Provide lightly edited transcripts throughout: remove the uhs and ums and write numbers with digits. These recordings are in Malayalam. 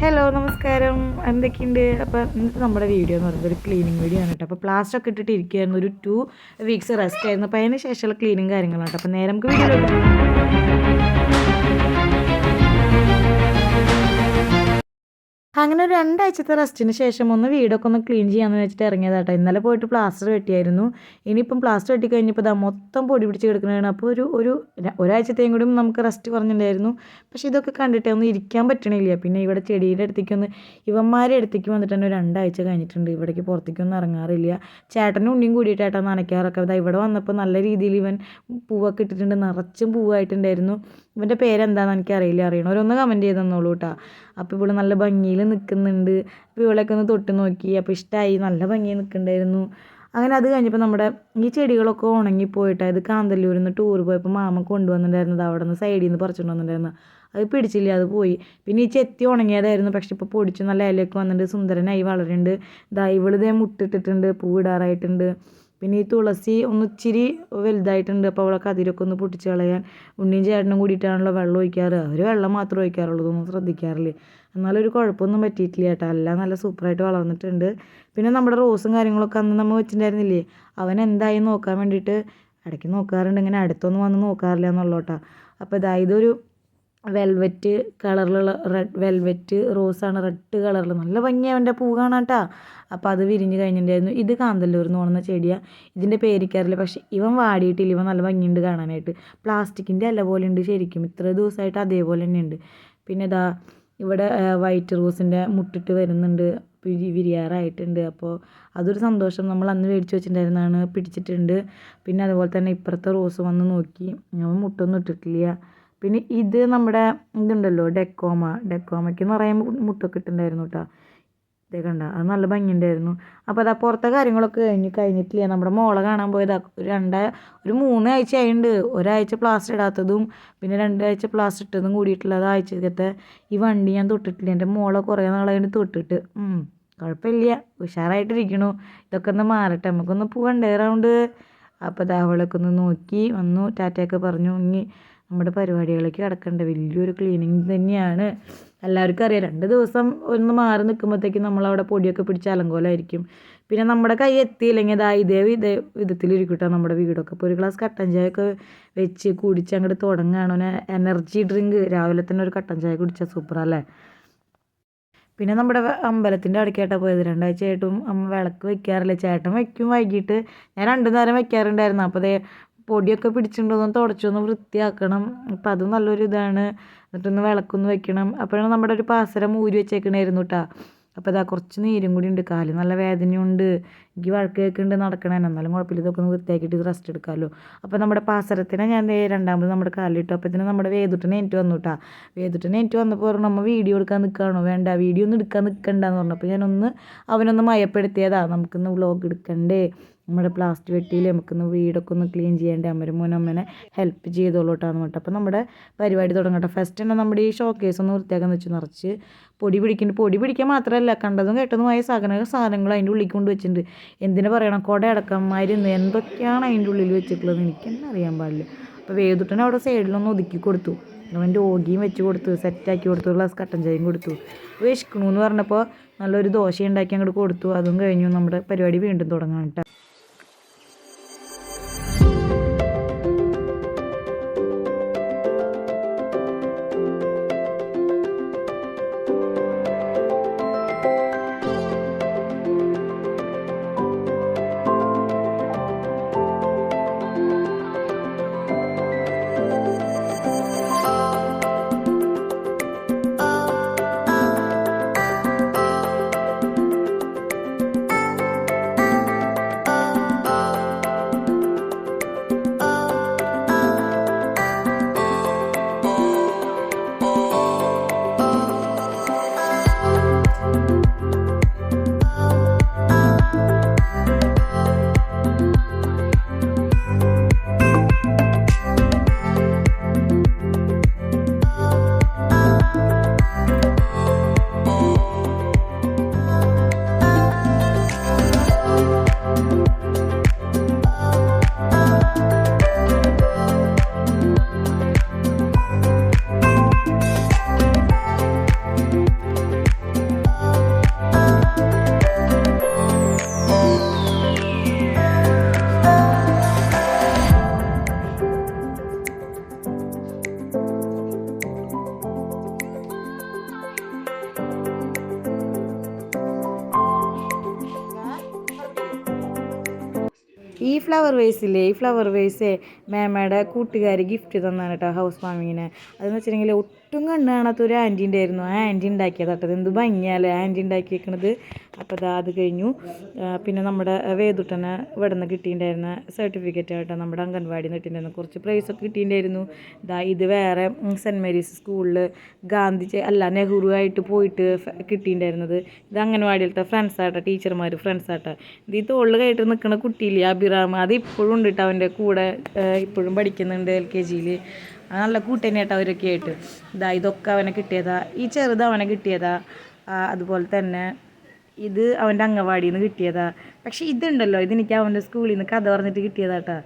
ഹലോ നമസ്കാരം, എന്തൊക്കെയുണ്ട്? അപ്പോൾ ഇന്നത്തെ നമ്മുടെ വീഡിയോ എന്ന് പറയുന്നത് ഒരു ക്ലീനിങ് വീഡിയോ ആണ് കേട്ടോ. അപ്പോൾ പ്ലാസ്റ്റർ ഒക്കെ ഇട്ടിട്ട് ഇരിക്കുകയായിരുന്നു, ഒരു 2 വീക്സ് റെസ്റ്റ് ആയിരുന്നു. അപ്പോൾ അതിന് ശേഷമുള്ള ക്ലീനിങ് കാര്യങ്ങളാണ് കേട്ടോ. അപ്പോൾ നേരെ നമുക്ക് വീഡിയോ അങ്ങനെ ഒരു 2 ആഴ്ചത്തെ റെസ്റ്റിന് ശേഷം ഒന്ന് വീടൊക്കെ ഒന്ന് ക്ലീൻ ചെയ്യാമെന്ന് വെച്ചിട്ട് ഇറങ്ങിയതാട്ടോ. ഇന്നലെ പോയിട്ട് പ്ലാസ്റ്റർ വെട്ടിയായിരുന്നു. ഇനിയിപ്പം പ്ലാസ്റ്റർ വെട്ടി കഴിഞ്ഞപ്പോൾ ഇതാ മൊത്തം പൊടി പിടിച്ച് കിടക്കുന്നതാണ്. അപ്പോൾ ഒരാഴ്ചത്തെയും കൂടി നമുക്ക് റെസ്റ്റ് പറഞ്ഞിട്ടുണ്ടായിരുന്നു. പക്ഷേ ഇതൊക്കെ കണ്ടിട്ട് ഒന്നും ഇരിക്കാൻ പറ്റണില്ല. പിന്നെ ഇവിടെ ചെടിയുടെ അടുത്തേക്കൊന്ന് ഇവന്മാരെ അടുത്തേക്ക് വന്നിട്ട് തന്നെ 2 ആഴ്ച കഴിഞ്ഞിട്ടുണ്ട്. ഇവിടേക്ക് പുറത്തേക്കൊന്നും ഇറങ്ങാറില്ല. ചേട്ടനും ഉണ്ണിയും കൂടിയിട്ടാണ് നനയ്ക്കാറൊക്കെ. ഇതാ ഇവിടെ വന്നപ്പോൾ നല്ല രീതിയിൽ ഇവൻ പൂവൊക്കെ ഇട്ടിട്ടുണ്ട്, നിറച്ചും പൂവായിട്ടുണ്ടായിരുന്നു. ഇവൻ്റെ പേരെന്താണെന്ന് എനിക്കറിയില്ല, അറിയണവരൊന്ന് കമൻറ്റ് ചെയ്ത് തന്നോളൂ കേട്ടോ. അപ്പോൾ ഇവിടെ നല്ല ഭംഗിയിൽ നിൽക്കുന്നുണ്ട്. അപ്പോൾ ഇവളൊക്കെ ഒന്ന് തൊട്ട് നോക്കി, അപ്പോൾ ഇഷ്ടമായി, നല്ല ഭംഗിയിൽ നിൽക്കുന്നുണ്ടായിരുന്നു. അങ്ങനെ അത് കഴിഞ്ഞപ്പോൾ നമ്മുടെ ഈ ചെടികളൊക്കെ ഉണങ്ങിപ്പോയിട്ട് ഇത് കാന്തല്ലൂരിൽ നിന്ന് ടൂർ പോയപ്പോൾ മാമ കൊണ്ടുവന്നിട്ടുണ്ടായിരുന്നത്, അവിടെ നിന്ന് സൈഡിൽ നിന്ന് പറിച്ചുകൊണ്ട് വന്നിട്ടുണ്ടായിരുന്നു. അത് പിടിച്ചില്ല, അത് പോയി. പിന്നെ ഈ ചെത്തി ഉണങ്ങിയതായിരുന്നു, പക്ഷെ ഇപ്പോൾ പൊടിച്ച് നല്ല ഇലയൊക്കെ വന്നിട്ട് സുന്ദരനായി വളരുന്നുണ്ട്. ഇവളിതേ മുട്ടിട്ടിട്ടുണ്ട്, പൂവിടാറായിട്ടുണ്ട്. പിന്നെ ഈ തുളസി ഒന്ന് ഇച്ചിരി വലുതായിട്ടുണ്ട്. അപ്പോൾ അവളെ കതിരൊക്കെ ഒന്ന് പൊട്ടിച്ച് കളയാൻ ഉണ്ണിയും ചേട്ടനും കൂടിയിട്ടാണല്ലോ വെള്ളം ഒഴിക്കാറ്. അവർ വെള്ളം മാത്രമേ ഒഴിക്കാറുള്ളൂ, ഇതൊന്നും ശ്രദ്ധിക്കാറില്ല. എന്നാലും ഒരു കുഴപ്പമൊന്നും പറ്റിയിട്ടില്ല കേട്ടോ, എല്ലാം നല്ല സൂപ്പറായിട്ട് വളർന്നിട്ടുണ്ട്. പിന്നെ നമ്മുടെ റോസും കാര്യങ്ങളൊക്കെ അന്ന് നമ്മൾ വെച്ചിട്ടുണ്ടായിരുന്നില്ലേ, അവൻ എന്തായി നോക്കാൻ വേണ്ടിയിട്ട് ഇടയ്ക്ക് നോക്കാറുണ്ട്, ഇങ്ങനെ അടുത്തൊന്നും വന്ന് നോക്കാറില്ല എന്നുള്ളൂ കേട്ടോ. അപ്പോൾ ഇതൊരു വെൽവെറ്റ് കളറിലുള്ള വെൽവെറ്റ് റോസാണ്, റെഡ് കളറിൽ നല്ല ഭംഗിയാണ് അവൻ്റെ പൂ കാണാൻ കേട്ടോ. അപ്പോൾ അത് വിരിഞ്ഞ് കഴിഞ്ഞിട്ടുണ്ടായിരുന്നു. ഇത് കാന്തല്ലൂരിൽ നിന്ന് കൊണ്ടുവന്ന ചെടിയാണ്, ഇതിൻ്റെ പേരിക്കാറില്ല. പക്ഷേ ഇവൻ വാടിയിട്ടില്ല, ഇവൻ നല്ല ഭംഗിയുണ്ട് കാണാനായിട്ട്. പ്ലാസ്റ്റിക്കിൻ്റെ ഇല പോലെ ഉണ്ട് ശരിക്കും, ഇത്ര ദിവസമായിട്ട് അതേപോലെ തന്നെ ഉണ്ട്. പിന്നെ ഇവിടെ വൈറ്റ് റോസിൻ്റെ മുട്ടിട്ട് വരുന്നുണ്ട്, വിരിയാറായിട്ടുണ്ട്. അപ്പോൾ അതൊരു സന്തോഷം. നമ്മൾ അന്ന് മേടിച്ച് വെച്ചിട്ടുണ്ടായിരുന്നതാണ്, പിടിച്ചിട്ടുണ്ട്. പിന്നെ അതുപോലെ തന്നെ ഇപ്പുറത്തെ റോസ് വന്ന് നോക്കി, അവൻ മുട്ടൊന്നും ഇട്ടിട്ടില്ല. പിന്നെ ഇത് നമ്മുടെ ഇതുണ്ടല്ലോ ഡെക്കോമയ്ക്ക് നിറയെ മുട്ടൊക്കെ ഇട്ടുണ്ടായിരുന്നു കേട്ടോ. ഇതേ കണ്ട, അത് നല്ല ഭംഗിയുണ്ടായിരുന്നു. അപ്പോൾ പുറത്തെ കാര്യങ്ങളൊക്കെ കഴിഞ്ഞിട്ടില്ല. നമ്മുടെ മോളെ കാണാൻ പോയതാ. ഒരു 3 ആഴ്ച ആയിട്ടുണ്ട്. ഒരാഴ്ച പ്ലാസ്റ്റർ ഇടാത്തതും പിന്നെ 2 ആഴ്ച പ്ലാസ്റ്റർ ഇട്ടതും കൂടിയിട്ടുള്ളത് ആഴ്ചക്കത്തെ ഈ വണ്ടി ഞാൻ തൊട്ടിട്ടില്ല. എൻ്റെ മോളെ കുറേ നാളായിട്ട് തൊട്ടിട്ട്. കുഴപ്പമില്ല, ഉഷാറായിട്ടിരിക്കണു. ഇതൊക്കെ ഒന്ന് മാറട്ടെ, നമുക്കൊന്ന് പോവണ്ടേ റൗണ്ട്. അപ്പോൾ അവളൊക്കെ ഒന്ന് നോക്കി വന്നു, ടാറ്റയൊക്കെ പറഞ്ഞു. ഇനി നമ്മുടെ പരിപാടികളൊക്കെ കിടക്കണ്ട, വലിയൊരു ക്ലീനിങ് തന്നെയാണ്. എല്ലാവർക്കും അറിയാം, 2 ദിവസം ഒന്ന് മാറി നിൽക്കുമ്പോഴത്തേക്കും നമ്മളവിടെ പൊടിയൊക്കെ പിടിച്ച് അലങ്കോലമായിരിക്കും. പിന്നെ നമ്മുടെ കൈ എത്തിയില്ലെങ്കിൽ ഇതേ വിധത്തിലിരിക്കും കേട്ടോ നമ്മുടെ വീടൊക്കെ. അപ്പോൾ ഒരു ഗ്ലാസ് കട്ടൻ ചായയൊക്കെ വെച്ച് കുടിച്ച് അങ്ങോട്ട് തുടങ്ങുകയാണ്. എനർജി ഡ്രിങ്ക് രാവിലെ തന്നെ ഒരു കട്ടൻ ചായ കുടിച്ചാൽ സൂപ്പറല്ലേ. പിന്നെ നമ്മുടെ അമ്പലത്തിൻ്റെ അവിടേക്കായിട്ടാണ് പോയത്. 2 ആഴ്ചയായിട്ടും അമ്മ വിളക്ക് വയ്ക്കാറില്ല. ചേട്ടൻ വയ്ക്കും വൈകിട്ട്, ഞാൻ 2 നേരം വയ്ക്കാറുണ്ടായിരുന്നു. അപ്പോൾ പൊടിയൊക്കെ പിടിച്ചിട്ടുണ്ടോന്ന് തുടച്ചൊന്ന് വൃത്തിയാക്കണം. അപ്പോൾ അതും നല്ലൊരു ഇതാണ്. എന്നിട്ടൊന്ന് വിളക്കൊന്ന് വെക്കണം. അപ്പോഴാണ് നമ്മുടെ ഒരു പാസരം ഊരി വെച്ചേക്കണായിരുന്നു കേട്ടോ. അപ്പോൾ കുറച്ച് നീരും കൂടി ഉണ്ട്, കാല് നല്ല വേദനയുണ്ട്. എനിക്ക് വഴക്ക് കേൾക്കുന്നുണ്ട് നടക്കണേ, എന്നാലും കുഴപ്പമില്ല, ഇതൊക്കെ ഒന്ന് വൃത്തിയാക്കിയിട്ട് റെസ്റ്റ് എടുക്കാമല്ലോ. അപ്പോൾ നമ്മുടെ പാസരത്തിനെ ഞാൻ രണ്ടാമത് നമ്മുടെ കാലിലിട്ടു. അപ്പോൾ ഇതിന് നമ്മുടെ വേദുട്ടനെ എനിക്ക് വന്നു കേട്ടോ. വേദുട്ടനെ എനിക്ക് വന്നപ്പോൾ പറഞ്ഞു, നമ്മൾ വീഡിയോ എടുക്കാൻ നിൽക്കുകയാണോ? വേണ്ട, വീഡിയോ ഒന്നും എടുക്കാൻ നിൽക്കണ്ടെന്ന് പറഞ്ഞു. അപ്പോൾ ഞാനൊന്ന് അവനൊന്ന് മയപ്പെടുത്തിയതാണ്, നമുക്കൊന്ന് വ്ളോഗ് എടുക്കണ്ടേ, നമ്മുടെ പ്ലാസ്റ്റിക് വെട്ടിയിൽ നമുക്കൊന്ന് വീടൊക്കെ ഒന്ന് ക്ലീൻ ചെയ്യേണ്ടേ, അമ്മനെ ഹെൽപ്പ് ചെയ്തോളൂ കേട്ടോ എന്ന് പറഞ്ഞിട്ട്. അപ്പോൾ നമ്മുടെ പരിപാടി തുടങ്ങട്ടെ. ഫസ്റ്റ് തന്നെ നമ്മുടെ ഈ ഷോക്കേസ് ഒന്ന് വൃത്തിയാക്കാൻ വെച്ച് നിറച്ച് പൊടി പിടിക്കാൻ മാത്രമല്ല, കണ്ടതും കേട്ടതുമായ സാധനങ്ങൾ അതിൻ്റെ ഉള്ളിൽ കൊണ്ട് വെച്ചിട്ടുണ്ട്. എന്തിനു പറയണം, കുട അടക്കന്മാരുന്ന് എന്തൊക്കെയാണ് അതിൻ്റെ ഉള്ളിൽ വെച്ചിട്ടുള്ളത് എനിക്ക് തന്നെ അറിയാൻ പാടില്ല. അപ്പോൾ വേദുട്ടനെ അവിടെ സൈഡിലൊന്ന് ഒതുക്കി കൊടുത്തു, അവൻ്റെ ഓഗിയും വെച്ച് കൊടുത്തു, സെറ്റാക്കി കൊടുത്തു, ഗ്ലാസ് കട്ടൻ ചായയും കൊടുത്തു. വിശക്കണമെന്ന് പറഞ്ഞപ്പോൾ നല്ലൊരു ദോശ ഉണ്ടാക്കി അങ്ങോട്ട് കൊടുത്തു. അതും കഴിഞ്ഞു, നമ്മുടെ പരിപാടി വീണ്ടും തുടങ്ങാം കേട്ടോ. ഫ്ലവർ വേസില്ലേ, ഈ ഫ്ലവർ വേസേ മേമയുടെ കൂട്ടുകാർ ഗിഫ്റ്റ് തന്നാണ് കേട്ടോ ഹൗസ് വാമിങ്ങിന്. അതെന്ന് വെച്ചിട്ടുണ്ടെങ്കിൽ ഒട്ടും കണ്ണ് കാണാത്ത ഒരു ആൻറ്റി ഉണ്ടായിരുന്നു. ആ ആൻറ്റി ഉണ്ടാക്കിയത് കേട്ടത്. എന്ത് ഭംഗിയാലേ ആൻറ്റി ഉണ്ടാക്കിയേക്കണത്. അപ്പോൾ അത് കഴിഞ്ഞു. പിന്നെ നമ്മുടെ വേദുട്ടന് ഇവിടെ നിന്ന് കിട്ടിയിട്ടുണ്ടായിരുന്ന സർട്ടിഫിക്കറ്റ് കേട്ടോ, നമ്മുടെ അംഗൻവാടി കിട്ടിയിട്ടുണ്ടായിരുന്നു. കുറച്ച് പ്രൈസൊക്കെ കിട്ടിയിട്ടുണ്ടായിരുന്നു. ഇത് വേറെ സെൻറ്റ് മേരീസ് സ്കൂളിൽ നെഹ്റു ആയിട്ട് പോയിട്ട് കിട്ടിയിട്ടുണ്ടായിരുന്നത്. ഇത് അംഗൻവാടിയിലത്തെ ഫ്രണ്ട്സാട്ടോ, ടീച്ചർമാർ ഫ്രണ്ട്സാട്ടോ. ഇത് ഈ തോളിൽ കയറ്റി നിൽക്കുന്ന കുട്ടിയില്ലേ അഭിറാം, അത് ഇപ്പോഴും ഉണ്ട് കേട്ടോ അവൻ്റെ കൂടെ, ഇപ്പോഴും പഠിക്കുന്നുണ്ട് LKG-യിൽ. നല്ല കൂട്ടന്നെ കേട്ടോ അവരൊക്കെ ആയിട്ട്. ഇതൊക്കെ അവനെ കിട്ടിയതാ. ഈ ചെറുത് അവനെ കിട്ടിയതാ. അതുപോലെ തന്നെ ഇത് അവൻ്റെ അംഗൻവാടിയിൽ നിന്ന് കിട്ടിയതാ. പക്ഷേ ഇതുണ്ടല്ലോ, ഇതെനിക്ക് അവൻ്റെ സ്കൂളിൽ നിന്ന് കഥ പറഞ്ഞിട്ട് കിട്ടിയതാട്ടാ.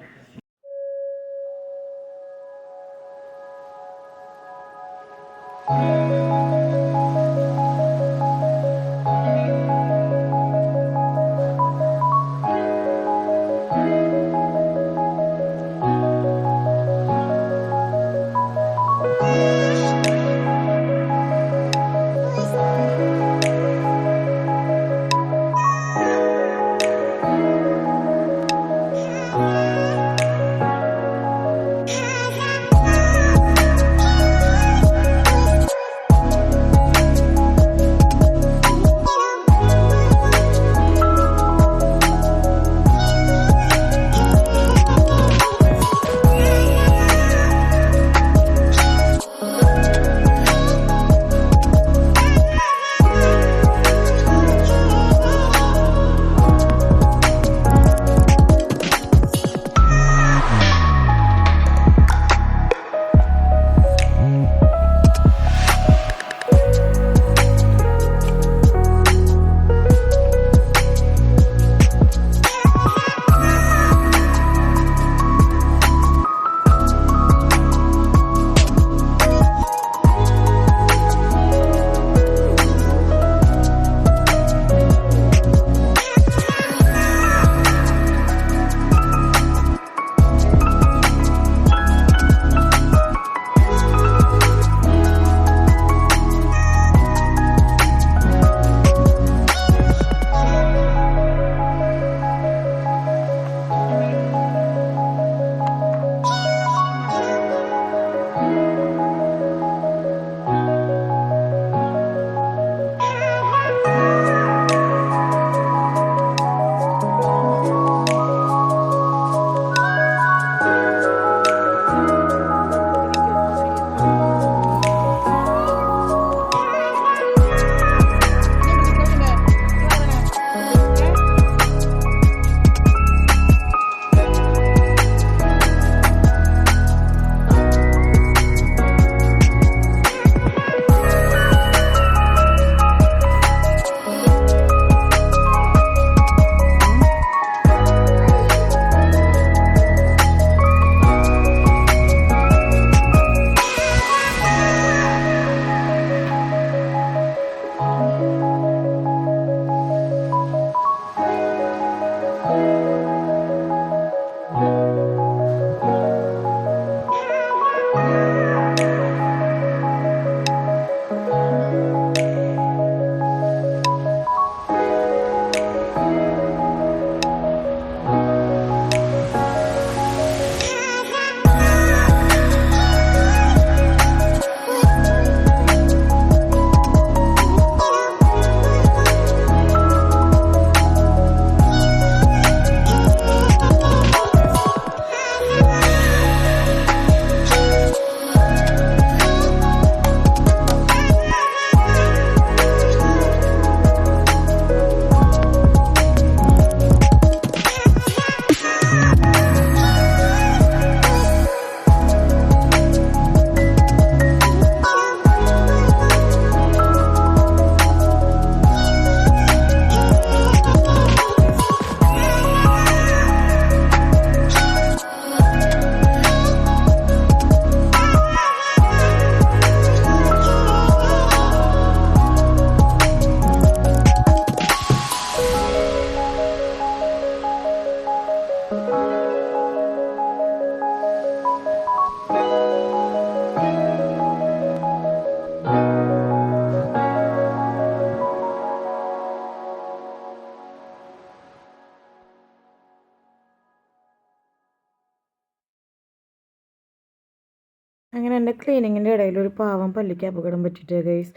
ക്ലീനിങ്ങിൻ്റെ ഇടയിൽ ഒരു പാവം പല്ലിക്ക് അപകടം പറ്റിയിട്ട് ഗൈസ്.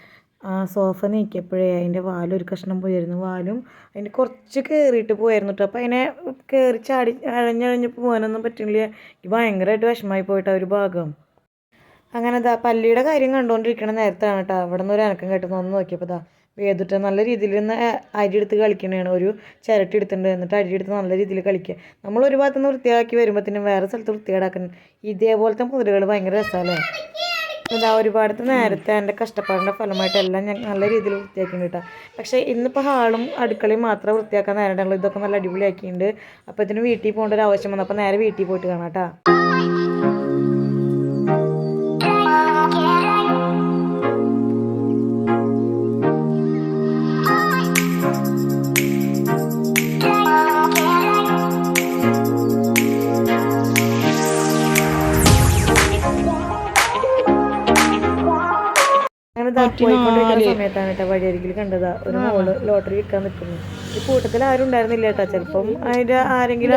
സോഫ നീക്കിയപ്പോഴേ അതിൻ്റെ വാലൊരു കഷ്ണം പോയിരുന്നു. വാലും അതിൻ്റെ കുറച്ച് കയറിയിട്ട് പോയിരുന്നു കേട്ടോ. അപ്പോൾ അതിനെ കയറി ചാടി അഴഞ്ഞഴഞ്ഞ് പോകാനൊന്നും പറ്റില്ല. എനിക്ക് ഭയങ്കരമായിട്ട് വിഷമമായി പോയിട്ട് ഒരു ഭാഗം. അങ്ങനെ പല്ലിയുടെ കാര്യം കണ്ടുകൊണ്ടിരിക്കണ നേരത്താണ് കേട്ടോ അവിടെ നിന്ന് ഒരു അനക്കം കേട്ടുന്ന ഒന്ന് നോക്കിയപ്പോൾ വേദിട്ട നല്ല രീതിയിൽ നിന്ന് അരി എടുത്ത് കളിക്കണതാണ്. ഒരു ചിരട്ടി എടുത്തിട്ടുണ്ട്. എന്നിട്ട് അരി എടുത്ത് നല്ല രീതിയിൽ കളിക്കുക. നമ്മൾ ഒരു ഭാഗത്ത് നിന്ന് വൃത്തിയാക്കി വരുമ്പോഴത്തേനും വേറെ സ്ഥലത്ത് വൃത്തികേടാക്കണം. ഇതേപോലത്തെ മുതലുകൾ ഭയങ്കര രസമല്ലേ. ഒരുപാട് നേരത്തെ എൻ്റെ കഷ്ടപ്പാടിൻ്റെ ഫലമായിട്ടെല്ലാം ഞാൻ നല്ല രീതിയിൽ വൃത്തിയാക്കിയിട്ടുണ്ട് കേട്ടോ. പക്ഷേ ഇന്നിപ്പോൾ ഹാളും അടുക്കളയും മാത്രമേ വൃത്തിയാക്കാൻ നേരിട്ടുള്ളൂ. ഇതൊക്കെ നല്ല അടിപൊളിയാക്കിയിട്ടുണ്ട്. അപ്പോൾ ഇതിന് വീട്ടിൽ പോകേണ്ട ഒരു ആവശ്യം വന്നപ്പോൾ നേരെ വീട്ടിൽ പോയിട്ട് കാണാം കേട്ടോ. പോയിക്കൊണ്ടിരിക്കുന്ന സമയത്താണ് കേട്ടോ വഴിയരികിൽ കണ്ടതാ ഒരു മോള് ലോട്ടറി വിൽക്കാൻ നിൽക്കുന്നു. ഈ കൂട്ടത്തിൽ ആരും ഉണ്ടായിരുന്നില്ല കേട്ടോ. ചിലപ്പം അതിൻ്റെ ആരെങ്കിലും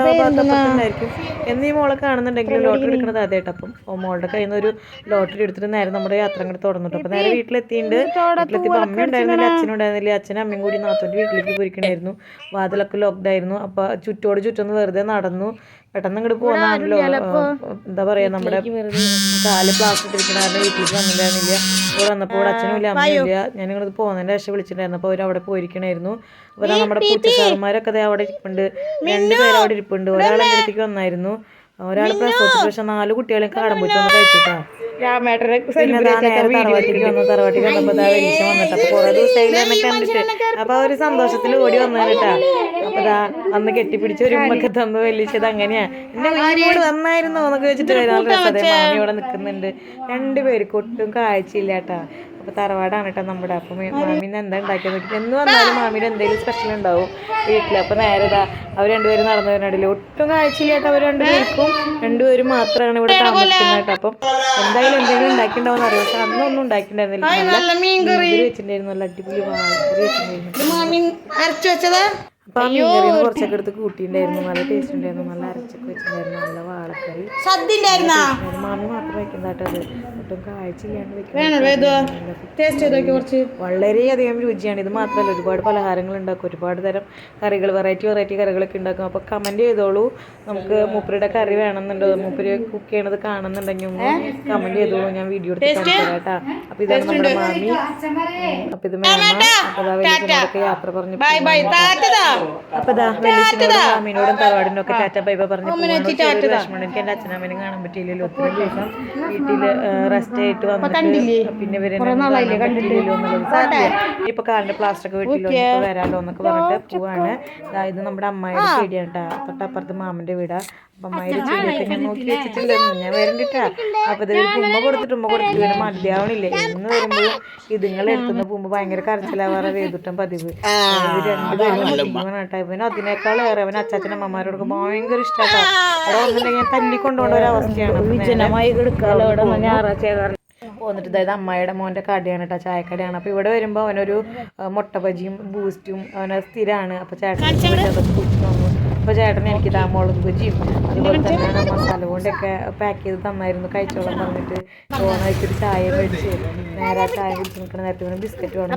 ഉണ്ടായിരിക്കും. എന്നീ മോളെ കാണുന്നുണ്ടെങ്കിൽ ലോട്ടറി എടുക്കുന്നത് അതേട്ടോ. അപ്പം മോളുടെ കയ്യിൽ നിന്ന് ഒരു ലോട്ടറി എടുത്തിട്ട് നേരെ നമ്മുടെ യാത്ര അങ്ങോട്ട് തുറന്നിട്ടു. അപ്പം നേരെ വീട്ടിലെത്തിയിട്ടുണ്ട്. വീട്ടിലെത്തിയപ്പോൾ അമ്മ ഉണ്ടായിരുന്നില്ല, അച്ഛനും ഉണ്ടായിരുന്നില്ല. അച്ഛനും അമ്മയും കൂടി നാത്തോൻ്റെ വീട്ടിലേക്ക് പോയിരിക്കണമായിരുന്നു. വാതിലൊക്കെ ലോക്ക്ഡ് ആയിരുന്നു. അപ്പോൾ ചുറ്റൊന്ന് വെറുതെ നടന്നു. പെട്ടെന്ന് ഇങ്ങോട്ട് പോകുന്നാണല്ലോ. എന്താ പറയാ, നമ്മുടെ കാല് പ്ലാസ്റ്റിക് ഇട്ടിരിക്കുന്ന കാരണം വീട്ടിലേക്ക് വന്നിട്ടുണ്ടായിരുന്നില്ല. ഇവിടെ വന്നപ്പോൾ ഇവിടെ അച്ഛനും ഇല്ല അമ്മയും ഇല്ല. ഞാൻ ഇങ്ങോട്ട് പോകുന്നതിൻ്റെ രക്ഷ വിളിച്ചിട്ടുണ്ടായിരുന്നു. അപ്പോൾ അവരവിടെ പോയിരിക്കണമായിരുന്നു. അപ്പോൾ നമ്മുടെ പൂച്ചക്കാരന്മാരൊക്കെ അവിടെ ഇരിപ്പുണ്ട്. 2 പേര് അവിടെ ഇരിപ്പുണ്ട്. ഒരാൾ എൻ്റെ അടുത്തേക്ക് വന്നായിരുന്നു. ഒരാൾ പ്രസവിച്ചു. പക്ഷെ 4 കുട്ടികളെയും കാടം പോയിട്ട് വന്ന് കഴിച്ചിട്ടാ. തറവാട്ടിക്ക് വന്നപ്പോൾ വെളിച്ചം വന്നിട്ട് അപ്പോൾ കുറേ ദിവസമായില്ലെന്നെ കണ്ടിട്ട്. അപ്പോൾ ആ ഒരു സന്തോഷത്തിൽ ഓടി വന്നേട്ടാ. അപ്പോൾ അന്ന് കെട്ടിപ്പിടിച്ച് ഒരു ഉമ്മക്ക് തന്നു വലിച്ചത് അങ്ങനെയാ. എൻ്റെ വീട് വന്നായിരുന്നു എന്നൊക്കെ വെച്ചിട്ട് നല്ല രസത്തെ മാമി ഇവിടെ നിൽക്കുന്നുണ്ട്. 2 പേർക്ക് ഒട്ടും കാഴ്ചയില്ല കേട്ടാ. അപ്പോൾ തറവാടാണ് കേട്ടോ നമ്മുടെ. അപ്പോൾ മാമീന്ന് എന്താ ഉണ്ടാക്കിയത് നോക്കി. എന്ന് വന്നാലും മാമീൻ്റെ എന്തെങ്കിലും സ്പെഷ്യൽ ഉണ്ടാവും വീട്ടിൽ. അപ്പോൾ നേരെ അവർ 2 പേരും നടന്നു വരുന്നില്ല. ഒട്ടും കാഴ്ചയില്ല കേട്ടോ. അവർ 2 പേർക്കും 2 പേരും മാത്രമാണ് ഇവിടെ താമസിക്കുന്നത് കേട്ടോ. അപ്പം എന്തായാലും എന്തെങ്കിലും ഉണ്ടാക്കിണ്ടാവും അറിയാം. പക്ഷെ അന്നൊന്നും ഉണ്ടാക്കിണ്ടായിരുന്നില്ല. നല്ല മീൻ കറി വെച്ചിട്ടുണ്ടായിരുന്നു. നല്ല അടിപൊളി വാഴക്കറി വെച്ചിട്ടുണ്ടായിരുന്നു. അപ്പോൾ ആ മീൻകറിയിൽ കുറച്ചൊക്കെ എടുത്ത് കൂട്ടിയിട്ടുണ്ടായിരുന്നു. നല്ല ടേസ്റ്റ് ഉണ്ടായിരുന്നു. നല്ല അരച്ചൊക്കെ വെച്ചിട്ടുണ്ടായിരുന്നു. നല്ല വാഴക്കറി മാമി മാത്രം വെക്കുന്ന കേട്ടോ. അത് ഒട്ടും കാഴ്ചയില്ലാണ്ട് വെക്കുന്നത് വളരെയധികം രുചിയാണ്. ഇത് മാത്രമല്ല ഒരുപാട് പലഹാരങ്ങൾ ഉണ്ടാക്കും. ഒരുപാട് തരം കറികൾ, വെറൈറ്റി കറികളൊക്കെ ഉണ്ടാക്കും. അപ്പോൾ കമൻറ്റ് ചെയ്തോളൂ. നമുക്ക് മൂപ്പരുടെ കറി വേണമെന്നുണ്ടോ, മൂപ്പര് കുക്ക് ചെയ്യണത് കാണുന്നുണ്ടെങ്കിൽ ഒന്ന് കമൻറ്റ് ചെയ്തോളൂ. ഞാൻ വീഡിയോ എടുത്ത് കാണിച്ചു കേട്ടാ. അപ്പോൾ ഇതാണ് നമ്മുടെ മാമി. അപ്പോൾ ഇത് മേമ. അപ്പോൾ വലിയ യാത്ര പറഞ്ഞു. അപ്പോൾ വലിയ മാമീനോടും തറവാടിനോടും ഒക്കെ ടാറ്റ ബൈ ബൈ പറഞ്ഞു. വിഷമം എനിക്ക് എൻ്റെ അച്ഛനമ്മേനും കാണാൻ പറ്റിയില്ലല്ലോ. ഒത്തിരി ദിവസം വീട്ടിൽ റെസ്റ്റ് ആയിട്ട് വന്നിട്ട് പിന്നെ ഇവരെ കണ്ടിട്ടില്ലല്ലോ എന്നുള്ളത്. ഇപ്പോൾ കാലിൻ്റെ പ്ലാസ്റ്റർ ഒക്കെ വീട്ടിലോ വരാമല്ലോ എന്നൊക്കെ പറഞ്ഞിട്ട് പോവാണ്. ഇത് നമ്മുടെ അമ്മായിയുടെ ചെടിയാണ് കേട്ടോ. തൊട്ടപ്പുറത്ത് മാമൻ്റെ വീടാ. അപ്പം അമ്മായിയുടെ ചെടിയൊക്കെ ഞാൻ നോക്കി വെച്ചിട്ടുണ്ടായിരുന്നു. ഞാൻ വരണ്ടിട്ടാ. അപ്പോൾ ഇത് ഉമ്മ കൊടുത്തിട്ട് ഇവരെ മതിയാവണില്ല. എന്ന് വരുമ്പോഴും ഇതുങ്ങളെ എടുത്തുന്ന പോകുമ്പോൾ ഭയങ്കര കരച്ചിലാവാറ വേദിട്ടം പതിവ്. ഇത് 2 പേരും കേട്ടോ. ഇവന് അതിനേക്കാളേറെ അവൻ അച്ചാച്ചനമ്മമാരോടൊക്കെ ഭയങ്കര ഇഷ്ടമാട്ടോ. അവിടെ വന്നിട്ടുണ്ടെങ്കിൽ തല്ലിക്കൊണ്ടുപോകേണ്ട ഒരു അവസ്ഥയാണ്. പോന്നിട്ട് അതായത് അമ്മായിയുടെ മോൻ്റെ കടയാണ് കേട്ടോ. ചായക്കടയാണ്. അപ്പോൾ ഇവിടെ വരുമ്പോൾ അവനൊരു മുട്ട ബജിയും ബൂസ്റ്റും അവന് സ്ഥിരമാണ്. അപ്പോൾ ചേട്ടൻ അതൊക്കെ കുടിച്ച് തന്നു. അപ്പോൾ ചേട്ടൻ എനിക്ക് മുളക് ബജിയും അതുപോലെ തന്നെ മസാല കൊണ്ടൊക്കെ പാക്ക് ചെയ്ത് തന്നായിരുന്നു. കഴിച്ചോളം പറഞ്ഞിട്ട് ഓണായിട്ടൊരു ചായ മേടിച്ച് നേരെ ചായ കുടിച്ച് നിൽക്കുന്ന നേരത്തെ ഇവന് ബിസ്ക്കറ്റ് വേണം.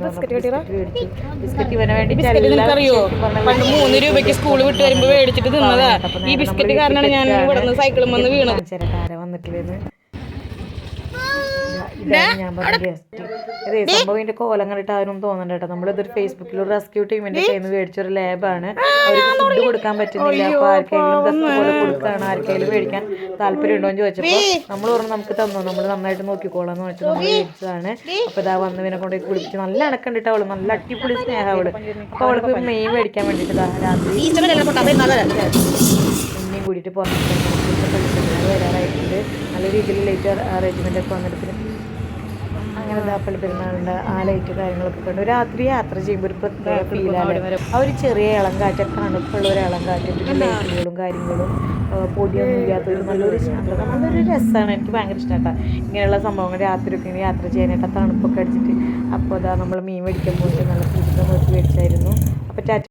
മേടിച്ചു. ബിസ്ക്കറ്റ് ഇവനെ വേണ്ടി 3 രൂപയ്ക്ക് സ്കൂൾ വിട്ട് വരുമ്പോൾ മേടിച്ചിട്ട് തിന്നതാ. ഈ ബിസ്ക്കറ്റ് കാരണമാണ് ഞാൻ ഇവിടെ നിന്ന് സൈക്കിളും വന്ന് വീണത്. ചേട്ടാര വന്നിട്ടില്ലെന്ന് ഞാൻ പറഞ്ഞ ഗസ്റ്റ്. അതേ സംഭവം ഇതിൻ്റെ കോലം കണ്ടിട്ട് ആരും തോന്നണ്ട കേട്ടോ. നമ്മളിതൊരു ഫേസ്ബുക്കിൽ ഒരു റെസ്ക്യൂ ടീമിൻ്റെ കയ്യിൽ നിന്ന് മേടിച്ചൊരു ലാബാണ്. അവർക്ക് ഫുഡ് കൊടുക്കാൻ പറ്റുന്നില്ല. അപ്പോൾ ആർക്കെങ്കിലും ദസ് പോലെ കൊടുക്കുകയാണ്. ആർക്കെങ്കിലും മേടിക്കാൻ താല്പര്യം ഉണ്ടോ എന്ന് ചോദിച്ചപ്പോൾ നമ്മൾ പറഞ്ഞു നമുക്ക് തന്നു, നമ്മൾ നന്നായിട്ട് നോക്കിക്കോളാം എന്ന് പറഞ്ഞിട്ട് നമ്മൾ മേടിച്ചതാണ്. അപ്പോൾ ഇതാ വന്നവനെ കൊണ്ട് കുളിപ്പിച്ച് നല്ല അണക്കണ്ടിട്ട് അവള് നല്ല അടിപൊളി സ്നേഹം അവള്. അപ്പോൾ അവൾക്ക് മെയിൻ മേടിക്കാൻ വേണ്ടിയിട്ട് രാത്രി എന്നെയും കൂടിയിട്ട് പുറത്ത് വരാറായിട്ടുണ്ട്. നല്ല രീതിയിൽ ലൈറ്റ് അറേഞ്ച്മെൻ്റ് ഒക്കെ വന്നിട്ട് അങ്ങനെ പള്ളി പെരുന്നാളുണ്ട്. ആ ലൈറ്റ് കാര്യങ്ങളൊക്കെ കണ്ടു. രാത്രി യാത്ര ചെയ്യുമ്പോൾ ഒരു പ്രത്യേക ഫീലാണ്. ആ ഒരു ചെറിയ ഇളം കാറ്റ്, തണുപ്പുള്ള ഒരു ഇളം കാറ്റ്, പിന്നെ ലൈറ്റുകളും കാര്യങ്ങളും പൊടിയൊന്നും ഇല്ലാത്തൊരു നല്ലൊരു ശാന്തത, നല്ലൊരു രസമാണ്. എനിക്ക് ഭയങ്കര ഇഷ്ടമായിട്ടാണ് ഇങ്ങനെയുള്ള സംഭവങ്ങൾ. രാത്രിയൊക്കെ ഇങ്ങനെ യാത്ര ചെയ്യാനായിട്ട് തണുപ്പൊക്കെ അടിച്ചിട്ട്. അപ്പോൾ നമ്മൾ മീൻ മേടിക്കാൻ പോയിട്ട് നല്ല പുതുക്കം നോക്കി മേടിച്ചായിരുന്നു. അപ്പോൾ